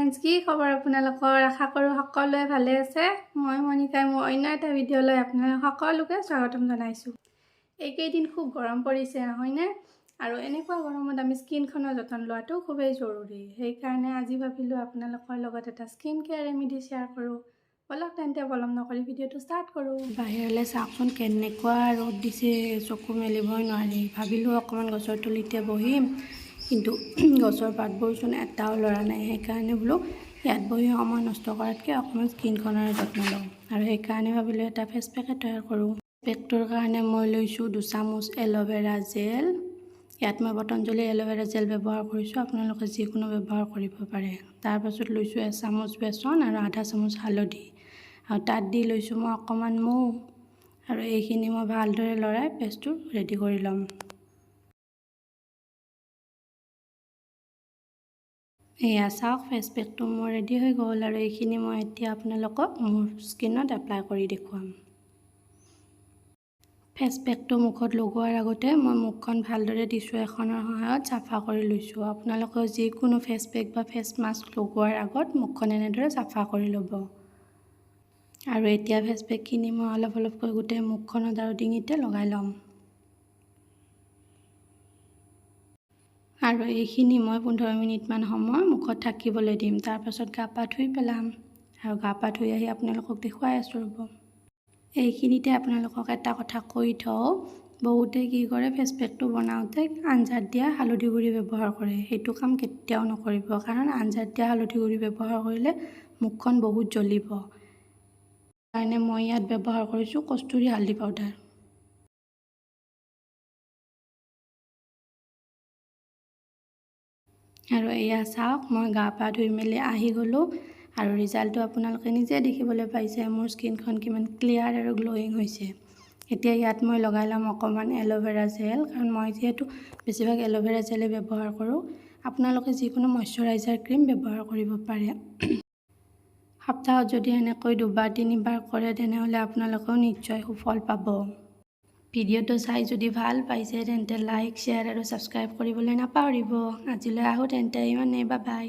Friends, কি খবৰ আপোনালোকৰ? আশা কৰোঁ সকলোৱে ভালে আছে। মই মনিকাই মোৰ অন্য এটা ভিডিঅ'লৈ আপোনালোক সকলোকে স্বাগতম জনাইছোঁ। এইকেইদিন খুব গৰম পৰিছে নহয়নে? আৰু এনেকুৱা গৰমত আমি স্কিনখনৰ যতন লোৱাটো খুবেই জৰুৰী। সেইকাৰণে আজি ভাবিলোঁ আপোনালোকৰ লগত এটা স্কিন কেয়াৰ ৰেমেডি শ্বেয়াৰ কৰোঁ। বলক তেন্তে পলম নকৰি ভিডিঅ'টো ষ্টাৰ্ট কৰোঁ। বাহিৰলৈ চাওকচোন কেনেকুৱা ৰ'দ দিছে, চকু মেলিবই নোৱাৰি। ভাবিলোঁ অকণমান গছৰ তলিতে বহিম, কিন্তু গছৰ পাতবোৰচোন এটাও লৰা নাই। সেইকাৰণে বোলো ইয়াত বহি সময় নষ্ট কৰাতকৈ অকণমান স্কিনখনৰ যত্ন লওঁ। আৰু সেইকাৰণে ভাবিলোঁ এটা ফেচ পেকে তৈয়াৰ কৰোঁ। পেকটোৰ কাৰণে মই লৈছোঁ 2 চামুচ এল'ভেৰা জেল। ইয়াত মই পতঞ্জলি এল'ভেৰা জেল ব্যৱহাৰ কৰিছোঁ, আপোনালোকে যিকোনো ব্যৱহাৰ কৰিব পাৰে। তাৰপাছত লৈছোঁ 1 চামুচ বেচন আৰু আধা চামুচ হালধি, আৰু তাত দি লৈছোঁ মই অকণমান মৌ। আৰু এইখিনি মই ভালদৰে লৰাই পেষ্টটো ৰেডি কৰি ল'ম। এয়া চাওক, ফেচ পেকটো মোৰ ৰেডি হৈ গ'ল। আৰু এইখিনি মই এতিয়া আপোনালোকক মোৰ স্কিনত এপ্লাই কৰি দেখুৱাম। ফেচ পেকটো মুখত লগোৱাৰ আগতে মই মুখখন ভালদৰে টিচু এখনৰ সহায়ত চাফা কৰি লৈছোঁ। আপোনালোকেও যিকোনো ফেচ পেক বা ফেচ মাস্ক লগোৱাৰ আগত মুখখন এনেদৰে চাফা কৰি ল'ব। আৰু এতিয়া ফেচ পেকখিনি মই অলপ অলপকৈ গোটেই মুখখনত আৰু ডিঙিতে লগাই ল'ম। আৰু এইখিনি মই 15 মিনিটমান সময় মুখত থাকিবলৈ দিম। তাৰপাছত গা পা ধুই পেলাম। আৰু গা পা ধুই আহি আপোনালোকক দেখুৱাই আছোঁ ৰ'ব। এইখিনিতে আপোনালোকক এটা কথা কৈ থওঁ, বহুতে কি কৰে ফেচ পেকটো বনাওঁতে আঞ্জাত দিয়া হালধি গুড়ি ব্যৱহাৰ কৰে। সেইটো কাম কেতিয়াও নকৰিব, কাৰণ আঞ্জাত দিয়া হালধি গুড়ি ব্যৱহাৰ কৰিলে মুখখন বহুত জ্বলিব। সেইকাৰণে মই ইয়াত ব্যৱহাৰ কৰিছোঁ কষ্টুৰি হালধি পাউডাৰ। আৰু এয়া চাওক, মই গা পা ধুই মেলি আহি গ'লোঁ। আৰু ৰিজাল্টটো আপোনালোকে নিজে দেখিবলৈ পাইছে, মোৰ স্কিনখন কিমান ক্লিয়াৰ আৰু গ্ল'য়িং হৈছে। এতিয়া ইয়াত মই লগাই ল'ম অকণমান এল'ভেৰা জেল, কাৰণ মই যিহেতু বেছিভাগ এল'ভেৰা জেলে ব্যৱহাৰ কৰোঁ। আপোনালোকে যিকোনো মইশ্চাৰাইজাৰ ক্ৰীম ব্যৱহাৰ কৰিব পাৰে। সপ্তাহত যদি এনেকৈ 2-3 বাৰ কৰে, তেনেহ'লে আপোনালোকেও নিশ্চয় সুফল পাব। ভিডিঅ'টো চাই যদি ভাল পাইছে তেন্তে লাইক, শ্বেয়াৰ আৰু ছাবস্ক্ৰাইব কৰিবলৈ নাপাহৰিব। আজিলৈ আহোঁ তেন্তে, ইমানেই, বাই বাই।